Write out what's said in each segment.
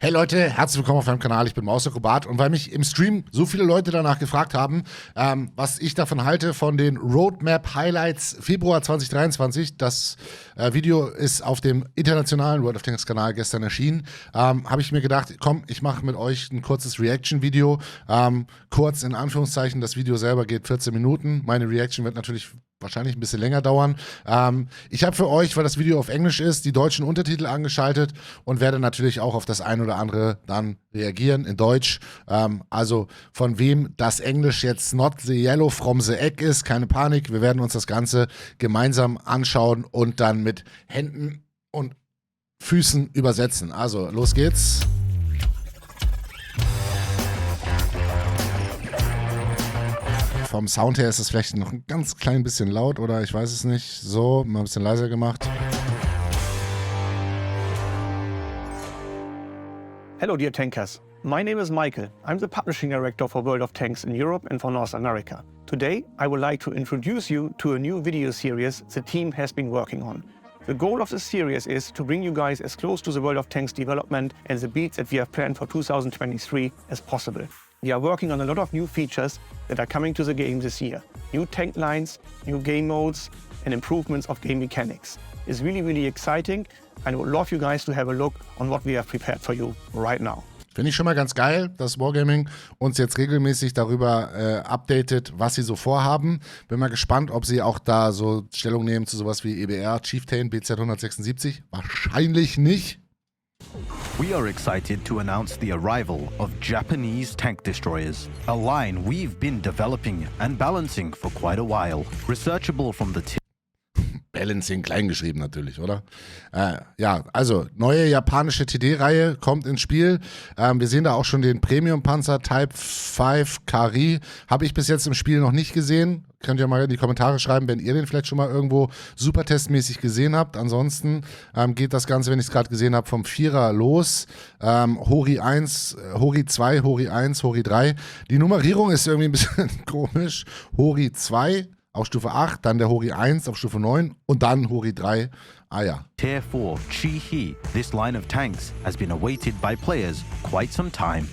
Hey Leute, herzlich willkommen auf meinem Kanal, ich bin mouzAkrobat und weil mich im Stream so viele Leute danach gefragt haben, was ich davon halte von den Roadmap Highlights Februar 2023, das Video ist auf dem internationalen World of Tanks Kanal gestern erschienen, habe ich mir gedacht, komm, ich mache mit euch ein kurzes Reaction-Video, kurz in Anführungszeichen, das Video selber geht 14 Minuten, meine Reaction wird natürlich wahrscheinlich ein bisschen länger dauern. Ich habe für euch, weil das Video auf Englisch ist, die deutschen Untertitel angeschaltet und werde natürlich auch auf das ein oder andere dann reagieren in Deutsch. Also von wem das Englisch jetzt not the yellow from the egg ist, keine Panik. Wir werden uns das Ganze gemeinsam anschauen und dann mit Händen und Füßen übersetzen. Also los geht's. Vom Sound her ist es vielleicht noch ein ganz klein bisschen laut oder ich weiß es nicht. So, mal ein bisschen leiser gemacht. Hello dear tankers, my name is Michael. I'm the Publishing Director for World of Tanks in Europe and for North America. Today I would like to introduce you to a new video series the team has been working on. The goal of this series is to bring you guys as close to the World of Tanks development and the beats that we have planned for 2023 as possible. We are working on a lot of new features that are coming to the game this year. New tank lines, new game modes and improvements of game mechanics. It's really exciting and I would love you guys to have a look on what we have prepared for you right now. Finde ich schon mal ganz geil, dass Wargaming uns jetzt regelmäßig darüber updatet, was sie so vorhaben. Bin mal gespannt, ob sie auch da so Stellung nehmen zu sowas wie EBR, Chieftain, BZ 176. Wahrscheinlich nicht. We are excited to announce the arrival of Japanese tank destroyers, a line we've been developing and balancing for quite a while. Researchable from the Balancing kleingeschrieben natürlich, oder? Ja, also neue japanische TD-Reihe kommt ins Spiel. Wir sehen da auch schon den Premium-Panzer Type 5 Kari. Habe ich bis jetzt im Spiel noch nicht gesehen. Könnt ihr mal in die Kommentare schreiben, wenn ihr den vielleicht schon mal irgendwo supertestmäßig gesehen habt. Ansonsten geht das Ganze, wenn ich es gerade gesehen habe, vom 4er los. Hori 1, Hori 2, Hori 1, Hori 3. Die Nummerierung ist irgendwie ein bisschen komisch. Hori 2 auf Stufe 8, dann der Hori 1 auf Stufe 9 und dann Hori 3. Ah ja. Tier 4 Chi-He. This line of tanks has been awaited by players quite some time.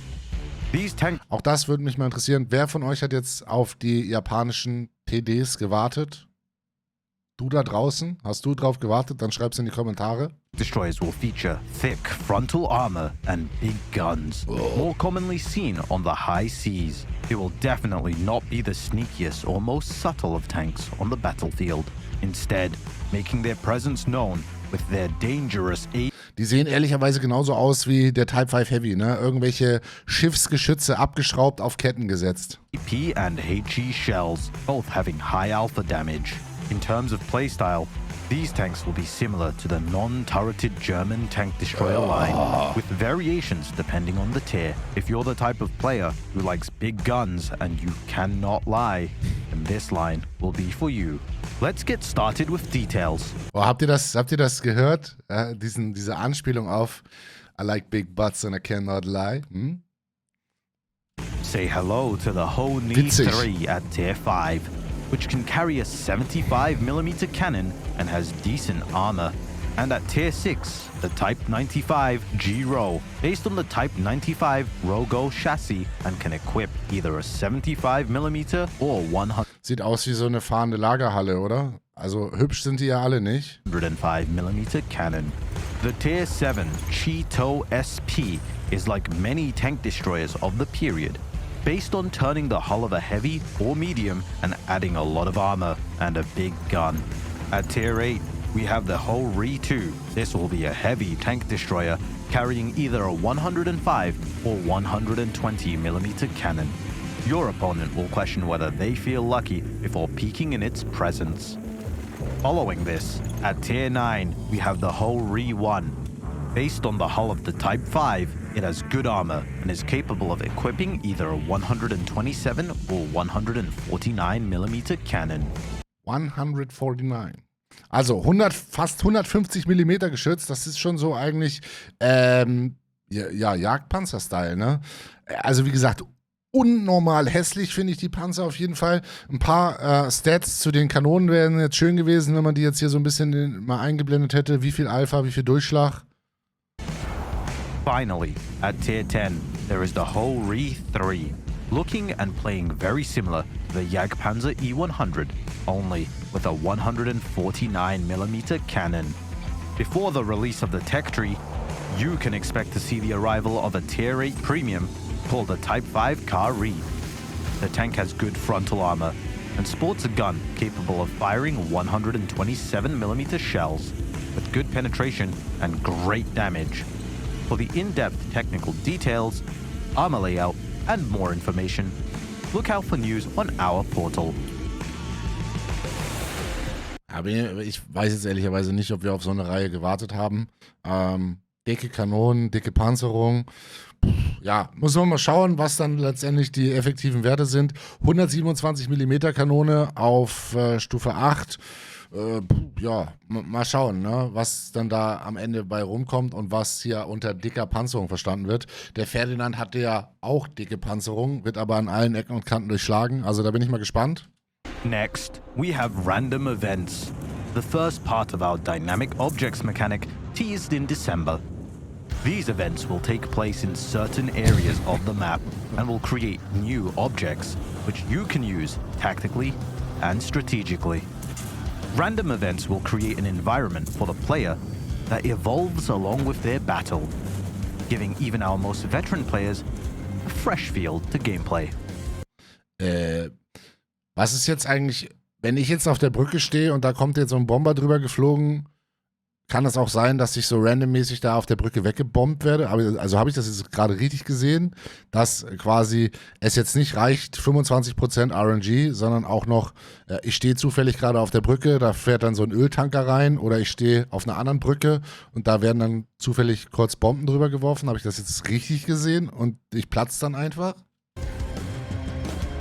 These tanks. Auch das würde mich mal interessieren. Wer von euch hat jetzt auf die japanischen TDs gewartet? Du da draußen? Hast du drauf gewartet? Dann schreib's in die Kommentare. Destroyers will feature thick frontal armor and big guns, more commonly seen on the high seas. It will definitely not be the sneakiest or most subtle of tanks on the battlefield. Instead, making their presence known with their dangerous Die sehen ehrlicherweise genauso aus wie der Type 5 Heavy, ne? Irgendwelche Schiffsgeschütze abgeschraubt auf Ketten gesetzt. AP and HE shells, both having high alpha damage. In terms of playstyle, these tanks will be similar to the non-turreted German tank destroyer line, with variations depending on the tier. If you're the type of player who likes big guns and you cannot lie, then this line will be for you. Let's get started with details. Oh, habt ihr das gehört? Diese Anspielung auf I like big butts and I cannot lie. Hm? Say hello to the Ho-Ni 3 at tier 5. Which can carry a 75mm cannon and has decent armor. And at tier 6, the Type 95 G-Row, based on the Type 95 Rogo chassis and can equip either a 75mm or 100. Sieht aus wie so eine fahrende Lagerhalle, oder? Also hübsch sind die ja alle nicht. 105mm cannon. The tier 7 Cheeto SP is like many tank destroyers of the period, based on turning the hull of a heavy or medium and adding a lot of armor and a big gun. At tier 8, we have the Hori 2. This will be a heavy tank destroyer carrying either a 105 or 120mm cannon. Your opponent will question whether they feel lucky before peeking in its presence. Following this, at tier 9, we have the Hori 1. Based on the hull of the Type 5, it has good armor and is capable of equipping either a 127 or 149mm cannon. 149. Also fast 150 mm geschützt, das ist schon so eigentlich Jagdpanzer-Style, ne? Also wie gesagt, unnormal hässlich finde ich die Panzer auf jeden Fall. Ein paar Stats zu den Kanonen wären jetzt schön gewesen, wenn man die jetzt hier so ein bisschen mal eingeblendet hätte. Wie viel Alpha, wie viel Durchschlag? Finally, at Tier 10, there is the HOLZKERN 3, looking and playing very similar to the Jagdpanzer E100, only with a 149mm cannon. Before the release of the tech tree, you can expect to see the arrival of a Tier 8 premium called the Type 5 Kar-E. The tank has good frontal armor and sports a gun capable of firing 127mm shells with good penetration and great damage. For the in-depth technical details, armor layout, and more information, look out for news on our portal. Aber ich weiß jetzt ehrlicherweise nicht, ob wir auf so eine Reihe gewartet haben. Dicke Kanonen, dicke Panzerung. Ja, muss man mal schauen, was dann letztendlich die effektiven Werte sind. 127 mm Kanone auf Stufe 8. Ja, mal schauen, ne, was dann da am Ende bei rumkommt und was hier unter dicker Panzerung verstanden wird. Der Ferdinand hatte ja auch dicke Panzerung, wird aber an allen Ecken und Kanten durchschlagen. Also da bin ich mal gespannt. Next, we have random events. The first part of our dynamic objects mechanic teased in December. These events will take place in certain areas of the map and will create new objects, which you can use tactically and strategically. Random events will create an environment for the player that evolves along with their battle, giving even our most veteran players a fresh feel to gameplay. Was ist jetzt eigentlich, wenn ich jetzt auf der Brücke stehe und da kommt jetzt so ein Bomber drüber geflogen, kann es auch sein, dass ich so randommäßig da auf der Brücke weggebombt werde? Also habe ich das jetzt gerade richtig gesehen, dass quasi es jetzt nicht reicht 25% RNG, sondern auch noch, ich stehe zufällig gerade auf der Brücke, da fährt dann so ein Öltanker rein oder ich stehe auf einer anderen Brücke und da werden dann zufällig kurz Bomben drüber geworfen. Habe ich das jetzt richtig gesehen und ich platze dann einfach?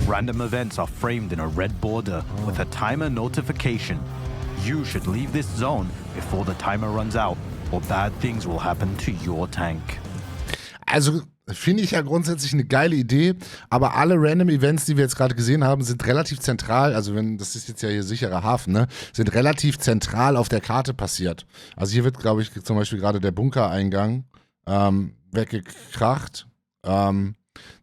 Random events are framed in a red border with a timer notification. You should leave this zone before the timer runs out, or bad things will happen to your tank. Also finde ich ja grundsätzlich eine geile Idee, aber alle Random Events, die wir jetzt gerade gesehen haben, sind relativ zentral, also das ist jetzt ja hier sicherer Hafen, ne, sind relativ zentral auf der Karte passiert. Also hier wird, glaube ich, zum Beispiel gerade der Bunkereingang weggekracht.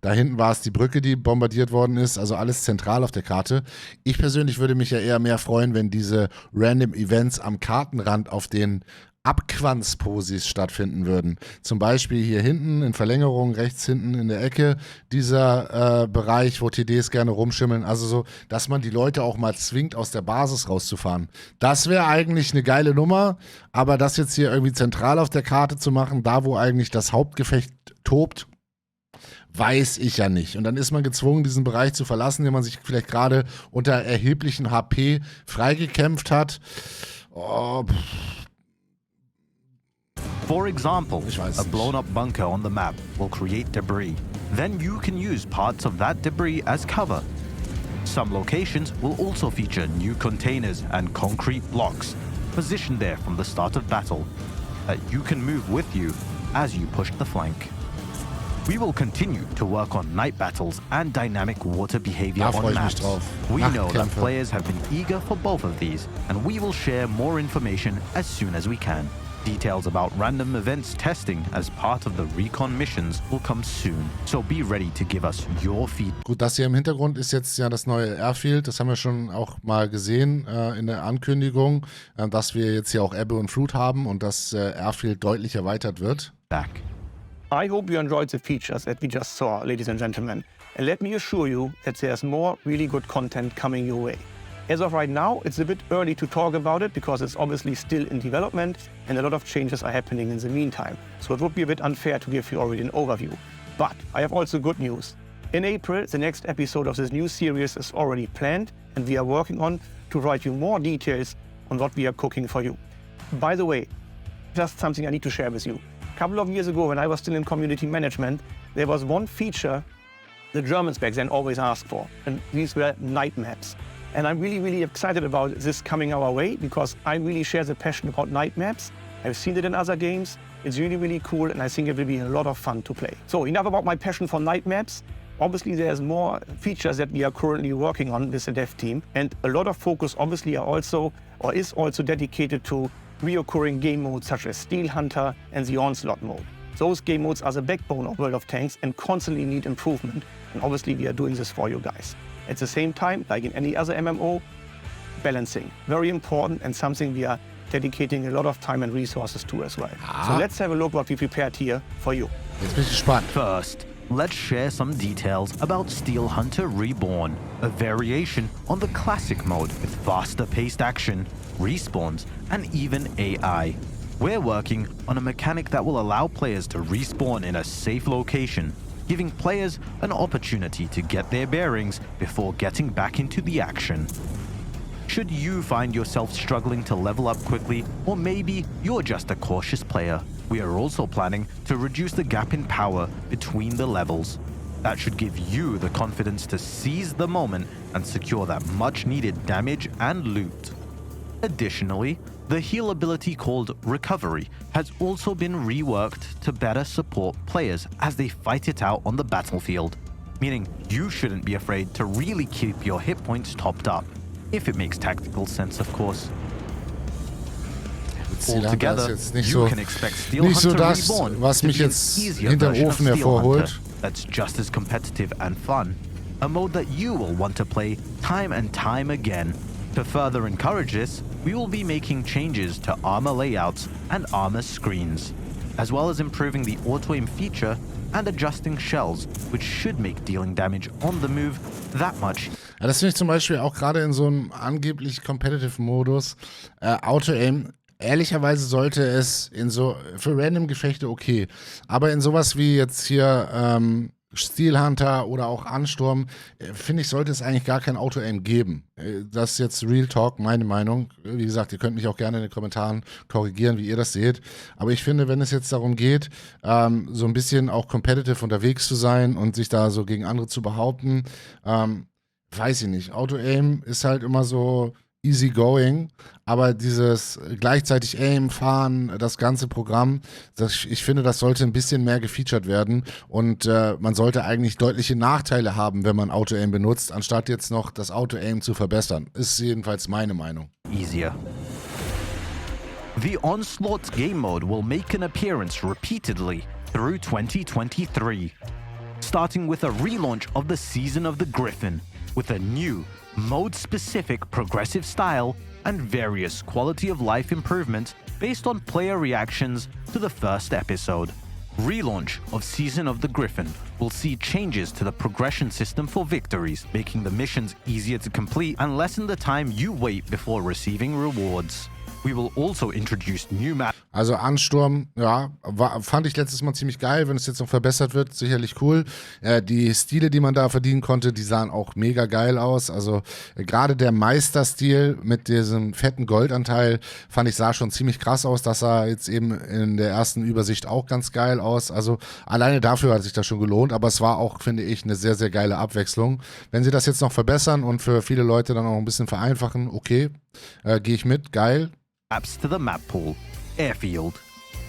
Da hinten war es die Brücke, die bombardiert worden ist, also alles zentral auf der Karte. Ich persönlich würde mich ja eher mehr freuen, wenn diese Random Events am Kartenrand auf den Abquanzposis stattfinden würden. Zum Beispiel hier hinten in Verlängerung, rechts hinten in der Ecke, dieser Bereich, wo TDs gerne rumschimmeln. Also so, dass man die Leute auch mal zwingt, aus der Basis rauszufahren. Das wäre eigentlich eine geile Nummer, aber das jetzt hier irgendwie zentral auf der Karte zu machen, da wo eigentlich das Hauptgefecht tobt, weiß ich ja nicht. Und dann ist man gezwungen, diesen Bereich zu verlassen, den man sich vielleicht gerade unter erheblichen HP freigekämpft hat. For example, a blown-up bunker on the map will create debris. Then you can use parts of that debris as cover. Some locations will also feature new containers and concrete blocks positioned there from the start of battle that you can move with you as you push the flank. We will continue to work on night battles and dynamic water behavior on maps. We know that players have been eager for both of these, and we will share more information as soon as we can. Details about random events testing as part of the recon missions will come soon, so be ready to give us your feedback. Gut, das hier im Hintergrund ist jetzt ja das neue Airfield, das haben wir schon auch mal gesehen in der Ankündigung, dass wir jetzt hier auch Ebbe und Flut haben und das Airfield deutlich erweitert wird. I hope you enjoyed the features that we just saw, ladies and gentlemen. And let me assure you that there's more really good content coming your way. As of right now, it's a bit early to talk about it because it's obviously still in development and a lot of changes are happening in the meantime. So it would be a bit unfair to give you already an overview. But I have also good news. In April, the next episode of this new series is already planned and we are working on to write you more details on what we are cooking for you. By the way, just something I need to share with you. A couple of years ago, when I was still in community management, there was one feature the Germans back then always asked for, and these were night maps. And I'm really, really excited about this coming our way because I really share the passion about night maps. I've seen it in other games. It's really, really cool, and I think it will be a lot of fun to play. So enough about my passion for night maps. Obviously, there's more features that we are currently working on with the dev team, and a lot of focus obviously is also dedicated to reoccurring game modes such as Steel Hunter and the Onslaught mode. Those game modes are the backbone of World of Tanks and constantly need improvement. And obviously we are doing this for you guys. At the same time, like in any other MMO, balancing, very important and something we are dedicating a lot of time and resources to as well. So let's have a look what we prepared here for you. Jetzt bin ich gespannt. First, let's share some details about Steel Hunter Reborn, a variation on the classic mode with faster paced action, respawns, and even AI. We're working on a mechanic that will allow players to respawn in a safe location, giving players an opportunity to get their bearings before getting back into the action. Should you find yourself struggling to level up quickly, or maybe you're just a cautious player, we are also planning to reduce the gap in power between the levels. That should give you the confidence to seize the moment and secure that much needed damage and loot. Additionally, the heal ability called Recovery has also been reworked to better support players as they fight it out on the battlefield, meaning you shouldn't be afraid to really keep your hit points topped up, if it makes tactical sense, of course. Altogether, you can expect Steel Hunter Reborn was mich to be an jetzt easier hinterm version of Ofen Steel hervorholt. Hunter that's just as competitive and fun, a mode that you will want to play time and time again. To further encourage this, we will be making changes to armor layouts and armor screens, as well as improving the auto-aim feature and adjusting shells, which should make dealing damage on the move that much. Ja, das finde ich zum Beispiel auch gerade in so einem angeblich Competitive-Modus. Auto-Aim, ehrlicherweise sollte es in so für Random-Gefechte okay. Aber in sowas wie jetzt hier Steel Hunter oder auch Ansturm, finde ich, sollte es eigentlich gar kein Auto-Aim geben. Das ist jetzt Real Talk, meine Meinung. Wie gesagt, ihr könnt mich auch gerne in den Kommentaren korrigieren, wie ihr das seht. Aber ich finde, wenn es jetzt darum geht, so ein bisschen auch competitive unterwegs zu sein und sich da so gegen andere zu behaupten, weiß ich nicht. Auto-Aim ist halt immer so easy going, aber dieses gleichzeitig Aim, Fahren, das ganze Programm, ich finde, das sollte ein bisschen mehr gefeatured werden und man sollte eigentlich deutliche Nachteile haben, wenn man Auto-Aim benutzt, anstatt jetzt noch das Auto-Aim zu verbessern. Ist jedenfalls meine Meinung. Easier. The Onslaught game mode will make an appearance repeatedly through 2023, starting with a relaunch of the Season of the Griffin, with a new mode-specific progressive style and various quality of life improvements based on player reactions to the first episode. Relaunch of Season of the Griffin will see changes to the progression system for victories, making the missions easier to complete and lessen the time you wait before receiving rewards. We will also introduce new maps. Also Ansturm, ja, fand ich letztes Mal ziemlich geil. Wenn es jetzt noch verbessert wird, sicherlich cool. Die Stile, die man da verdienen konnte, die sahen auch mega geil aus. Also gerade der Meisterstil mit diesem fetten Goldanteil, fand ich, sah schon ziemlich krass aus. Das sah jetzt eben in der ersten Übersicht auch ganz geil aus. Also alleine dafür hat sich das schon gelohnt. Aber es war auch, finde ich, eine sehr, sehr geile Abwechslung. Wenn sie das jetzt noch verbessern und für viele Leute dann auch ein bisschen vereinfachen, okay, gehe ich mit, geil. Maps to the map pool, airfield,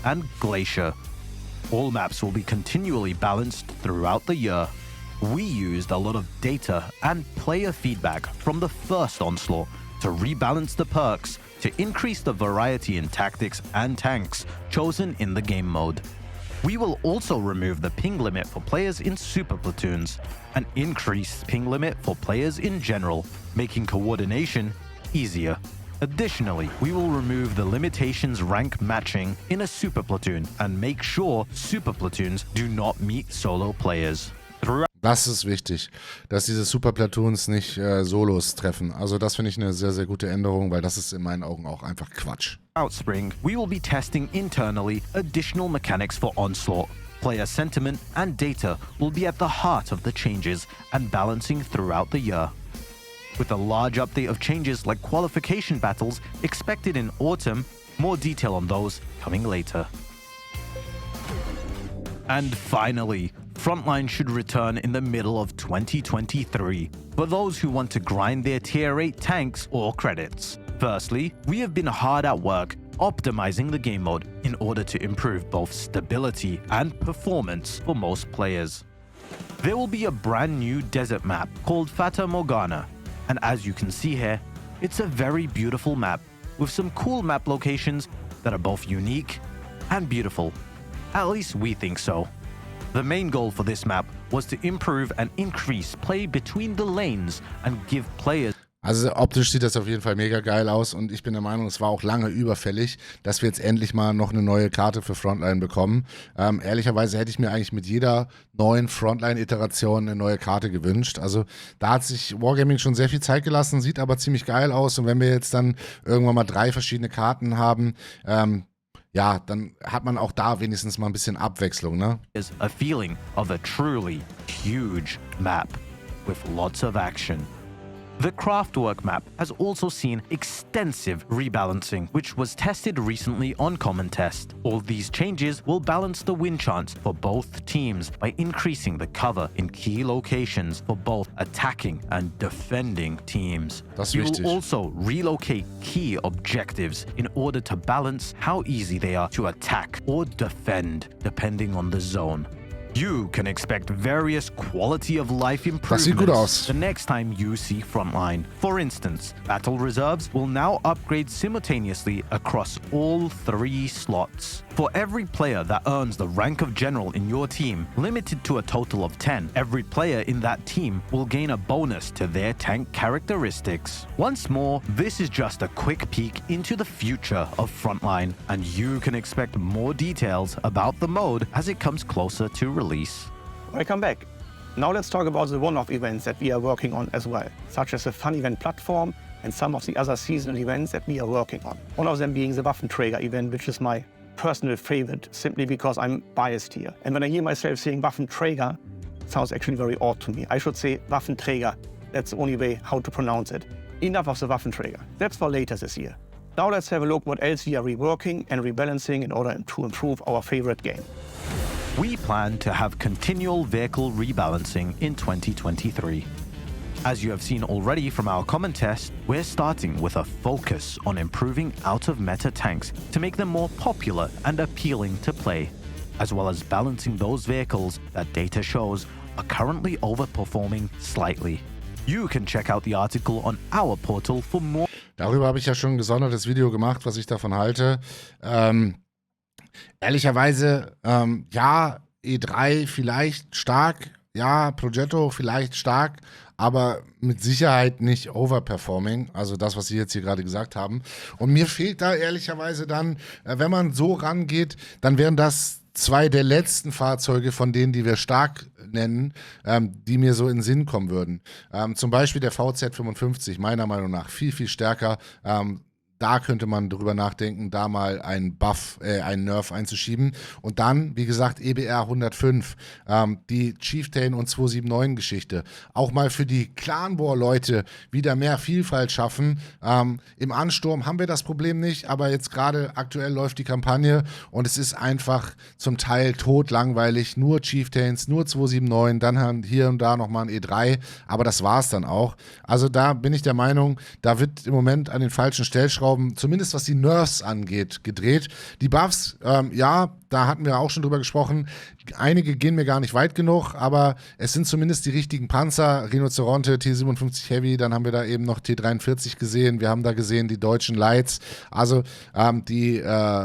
and glacier. All maps will be continually balanced throughout the year. We used a lot of data and player feedback from the first Onslaught to rebalance the perks to increase the variety in tactics and tanks chosen in the game mode. We will also remove the ping limit for players in super platoons and increase ping limit for players in general, making coordination easier. Additionally, we will remove the limitations rank matching in a super platoon and make sure super platoons do not meet solo players. Das ist wichtig, dass diese Super Platoons nicht Solos treffen. Also das finde ich eine sehr, sehr gute Änderung, weil das ist in meinen Augen auch einfach Quatsch. Throughout spring, we will be testing internally additional mechanics for Onslaught. Player sentiment and data will be at the heart of the changes and balancing throughout the year. With a large update of changes like qualification battles expected in autumn, more detail on those coming later. And finally, Frontline should return in the middle of 2023 for those who want to grind their tier 8 tanks or credits. Firstly, we have been hard at work optimizing the game mode in order to improve both stability and performance for most players. There will be a brand new desert map called Fata Morgana. And as you can see here, it's a very beautiful map with some cool map locations that are both unique and beautiful. At least we think so. The main goal for this map was to improve and increase play between the lanes and give players. Also optisch sieht das auf jeden Fall mega geil aus und ich bin der Meinung, es war auch lange überfällig, dass wir jetzt endlich mal noch eine neue Karte für Frontline bekommen. Ehrlicherweise hätte ich mir eigentlich mit jeder neuen Frontline-Iteration eine neue Karte gewünscht. Also da hat sich Wargaming schon sehr viel Zeit gelassen, sieht aber ziemlich geil aus und wenn wir jetzt dann irgendwann mal 3 verschiedene Karten haben, ja, dann hat man auch da wenigstens mal ein bisschen Abwechslung, ne? Is a feeling of a truly huge map with lots of action. The Craftwork map has also seen extensive rebalancing, which was tested recently on Common Test. All these changes will balance the win chance for both teams by increasing the cover in key locations for both attacking and defending teams. Das ist You wichtig. will also relocate key objectives in order to balance how easy they are to attack or defend, depending on the zone. You can expect various quality of life Das sieht gut improvements aus. the next time you see Frontline. For instance, Battle Reserves will now upgrade simultaneously across all 3 slots. For every player that earns the rank of General in your team, limited to a total of 10, every player in that team will gain a bonus to their tank characteristics. Once more, this is just a quick peek into the future of Frontline, and you can expect more details about the mode as it comes closer to release. Welcome back. Now let's talk about the one-off events that we are working on as well, such as the Fun Event platform and some of the other seasonal events that we are working on. One of them being the Waffenträger event, which is my personal favorite, simply because I'm biased here. And when I hear myself saying Waffenträger, it sounds actually very odd to me. I should say Waffenträger. That's the only way how to pronounce it. Enough of the Waffenträger. That's for later this year. Now let's have a look what else we are reworking and rebalancing in order to improve our favorite game. We plan to have continual vehicle rebalancing in 2023. As you have seen already from our common test, we're starting with a focus on improving out-of-meta tanks to make them more popular and appealing to play, as well as balancing those vehicles that data shows are currently overperforming slightly. You can check out the article on our portal for more. Darüber habe ich ja schon ein gesondertes Video gemacht, was ich davon halte. Ehrlicherweise, ja, E3 vielleicht stark, ja, Progetto vielleicht stark, aber mit Sicherheit nicht overperforming, also das, was Sie jetzt hier gerade gesagt haben. Und mir fehlt da ehrlicherweise dann, wenn man so rangeht, dann wären das 2 der letzten Fahrzeuge von denen, die wir stark nennen, die mir so in den Sinn kommen würden. Zum Beispiel der VZ55, meiner Meinung nach viel, viel stärker. Da könnte man drüber nachdenken, da mal einen Buff, einen Nerf einzuschieben. Und dann, wie gesagt, EBR 105, die Chieftain und 279-Geschichte. Auch mal für die Clan War-Leute wieder mehr Vielfalt schaffen. Im Ansturm haben wir das Problem nicht, aber jetzt gerade aktuell läuft die Kampagne und es ist einfach zum Teil totlangweilig. Nur Chieftains, nur 279, dann hier und da nochmal ein E3, aber das war's dann auch. Also da bin ich der Meinung, da wird im Moment an den falschen Stellschrauben, zumindest was die Nerfs angeht, gedreht. Die Buffs, ja, da hatten wir auch schon drüber gesprochen. Einige gehen mir gar nicht weit genug, aber es sind zumindest die richtigen Panzer. Rhinoceronte, T57 Heavy, dann haben wir da eben noch T43 gesehen. Wir haben da gesehen die deutschen Lights, also die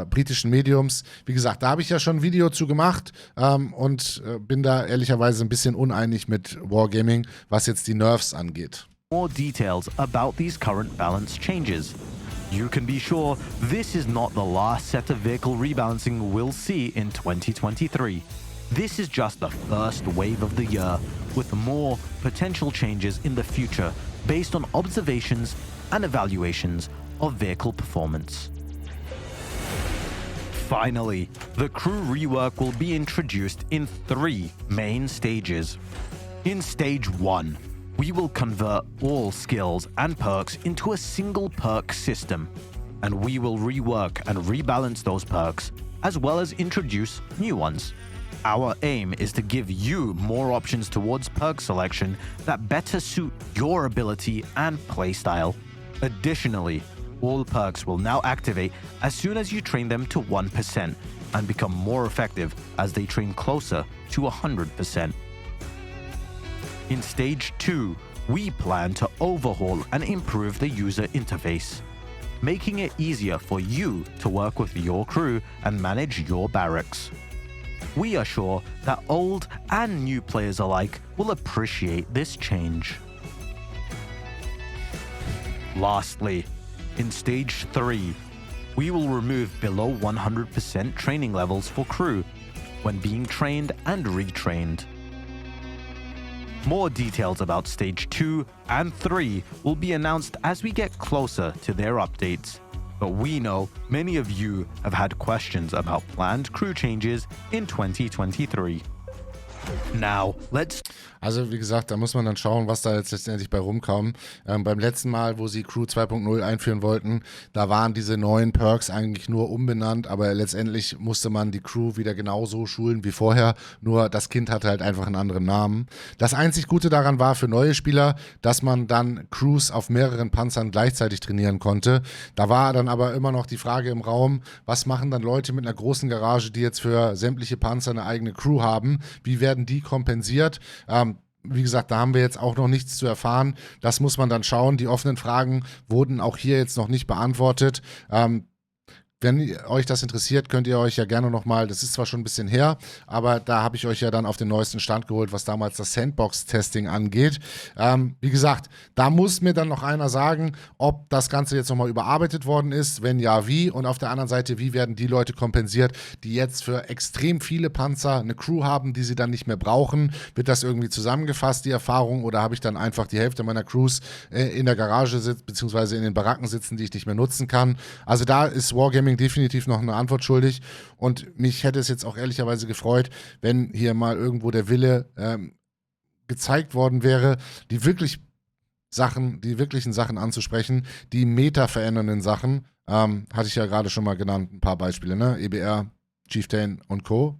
britischen Mediums. Wie gesagt, da habe ich ja schon ein Video zu gemacht und bin da ehrlicherweise ein bisschen uneinig mit Wargaming, was jetzt die Nerfs angeht. More details about these current balance changes. You can be sure this is not the last set of vehicle rebalancing we'll see in 2023. This is just the first wave of the year, with more potential changes in the future based on observations and evaluations of vehicle performance. Finally, the crew rework will be introduced in 3 main stages. In Stage 1, we will convert all skills and perks into a single perk system, and we will rework and rebalance those perks, as well as introduce new ones. Our aim is to give you more options towards perk selection that better suit your ability and playstyle. Additionally, all perks will now activate as soon as you train them to 1% and become more effective as they train closer to 100%. In Stage 2, we plan to overhaul and improve the user interface, making it easier for you to work with your crew and manage your barracks. we are sure that old and new players alike will appreciate this change. Lastly, in Stage 3, we will remove below 100% training levels for crew when being trained and retrained. More details about Stage 2 and 3 will be announced as we get closer to their updates. But we know many of you have had questions about planned crew changes in 2023. Now, let's... Also wie gesagt, da muss man dann schauen, was da jetzt letztendlich bei rumkam. Beim letzten Mal, wo sie Crew 2.0 einführen wollten, da waren diese neuen Perks eigentlich nur umbenannt, aber letztendlich musste man die Crew wieder genauso schulen wie vorher, nur das Kind hatte halt einfach einen anderen Namen. Das einzig Gute daran war für neue Spieler, dass man dann Crews auf mehreren Panzern gleichzeitig trainieren konnte. Da war dann aber immer noch die Frage im Raum, was machen dann Leute mit einer großen Garage, die jetzt für sämtliche Panzer eine eigene Crew haben? Wie werden die kompensiert? Wie gesagt, da haben wir jetzt auch noch nichts zu erfahren. Das muss man dann schauen. Die offenen Fragen wurden auch hier jetzt noch nicht beantwortet. Wenn euch das interessiert, könnt ihr euch ja gerne nochmal, das ist zwar schon ein bisschen her, aber da habe ich euch ja dann auf den neuesten Stand geholt, was damals das Sandbox-Testing angeht. Wie gesagt, da muss mir dann noch einer sagen, ob das Ganze jetzt nochmal überarbeitet worden ist, wenn ja, wie. Und auf der anderen Seite, wie werden die Leute kompensiert, die jetzt für extrem viele Panzer eine Crew haben, die sie dann nicht mehr brauchen. Wird das irgendwie zusammengefasst, die Erfahrung, oder habe ich dann einfach die Hälfte meiner Crews in der Garage sitzen, beziehungsweise in den Baracken sitzen, die ich nicht mehr nutzen kann? Also da ist Wargaming definitiv noch eine Antwort schuldig, und mich hätte es jetzt auch ehrlicherweise gefreut, wenn hier mal irgendwo der Wille gezeigt worden wäre, die wirklichen Sachen anzusprechen, die Meta verändernden Sachen, hatte ich ja gerade schon mal genannt, ein paar Beispiele, ne? EBR, Chieftain und Co.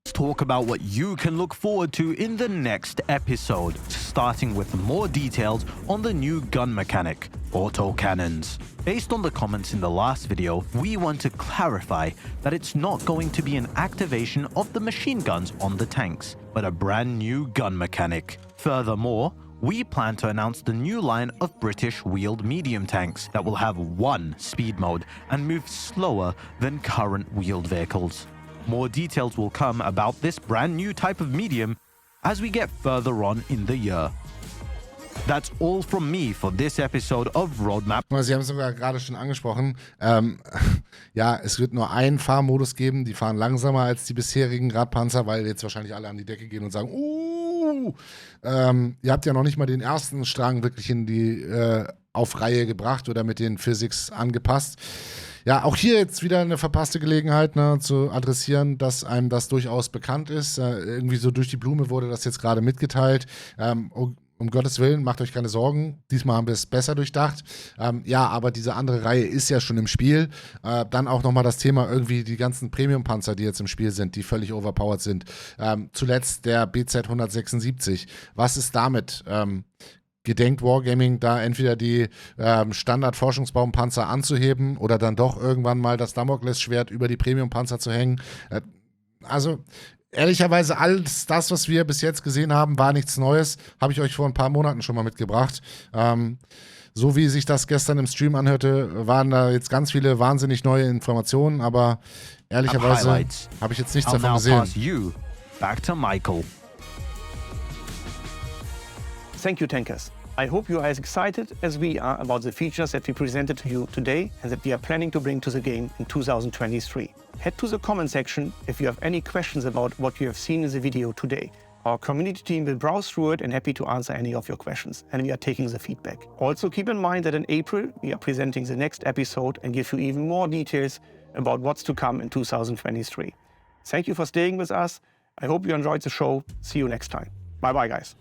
Let's talk about what you can look forward to in the next episode, starting with more details on the new gun mechanic, autocannons. Based on the comments in the last video, we want to clarify that it's not going to be an activation of the machine guns on the tanks, but a brand new gun mechanic. Furthermore, we plan to announce the new line of British wheeled medium tanks that will have one speed mode and move slower than current wheeled vehicles. More details will come about this brand new type of medium as we get further on in the year. That's all from me for this episode of Roadmap. Sie haben es sogar gerade schon angesprochen. Ja, es wird nur einen Fahrmodus geben. Die fahren langsamer als die bisherigen Radpanzer, weil jetzt wahrscheinlich alle an die Decke gehen und sagen, ihr habt ja noch nicht mal den ersten Strang wirklich in die auf Reihe gebracht oder mit den Physics angepasst. Ja, auch hier jetzt wieder eine verpasste Gelegenheit, ne, zu adressieren, dass einem das durchaus bekannt ist. Irgendwie so durch die Blume wurde das jetzt gerade mitgeteilt. Um Gottes Willen, macht euch keine Sorgen. Diesmal haben wir es besser durchdacht. Ja, aber diese andere Reihe ist ja schon im Spiel. Dann auch nochmal das Thema irgendwie die ganzen Premium-Panzer, die jetzt im Spiel sind, die völlig overpowered sind. Zuletzt der BZ 176. Was ist damit? Gedenkt Wargaming da entweder die Standard-Forschungsbaumpanzer anzuheben oder dann doch irgendwann mal das Damoklesschwert über die Premium-Panzer zu hängen? Also ehrlicherweise, alles das, was wir bis jetzt gesehen haben, war nichts Neues. Habe ich euch vor ein paar Monaten schon mal mitgebracht. So wie sich das gestern im Stream anhörte, waren da jetzt ganz viele wahnsinnig neue Informationen, aber ehrlicherweise habe ich jetzt nichts davon gesehen. Back to Michael. Thank you, Tankers. I hope you are as excited as we are about the features that we presented to you today and that we are planning to bring to the game in 2023. Head to the comment section if you have any questions about what you have seen in the video today. Our community team will browse through it and happy to answer any of your questions, and we are taking the feedback. Also keep in mind that in April we are presenting the next episode and give you even more details about what's to come in 2023. Thank you for staying with us. I hope you enjoyed the show. See you next time. Bye bye, guys.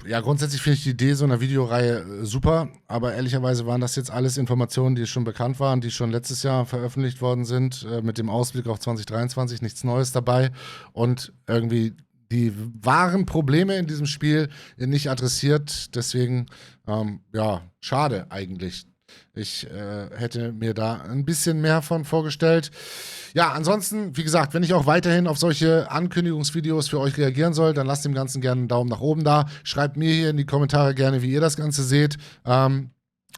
Ja, grundsätzlich finde ich die Idee so einer Videoreihe super, aber ehrlicherweise waren das jetzt alles Informationen, die schon bekannt waren, die schon letztes Jahr veröffentlicht worden sind, mit dem Ausblick auf 2023, nichts Neues dabei, und irgendwie die wahren Probleme in diesem Spiel nicht adressiert, deswegen, ja, schade eigentlich. Ich hätte mir da ein bisschen mehr von vorgestellt. Ja, ansonsten, wie gesagt, wenn ich auch weiterhin auf solche Ankündigungsvideos für euch reagieren soll, dann lasst dem Ganzen gerne einen Daumen nach oben da. Schreibt mir hier in die Kommentare gerne, wie ihr das Ganze seht.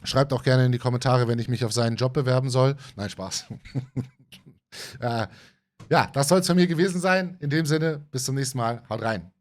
Schreibt auch gerne in die Kommentare, wenn ich mich auf seinen Job bewerben soll. Nein, Spaß. Ja, das soll es von mir gewesen sein. In dem Sinne, bis zum nächsten Mal. Haut rein.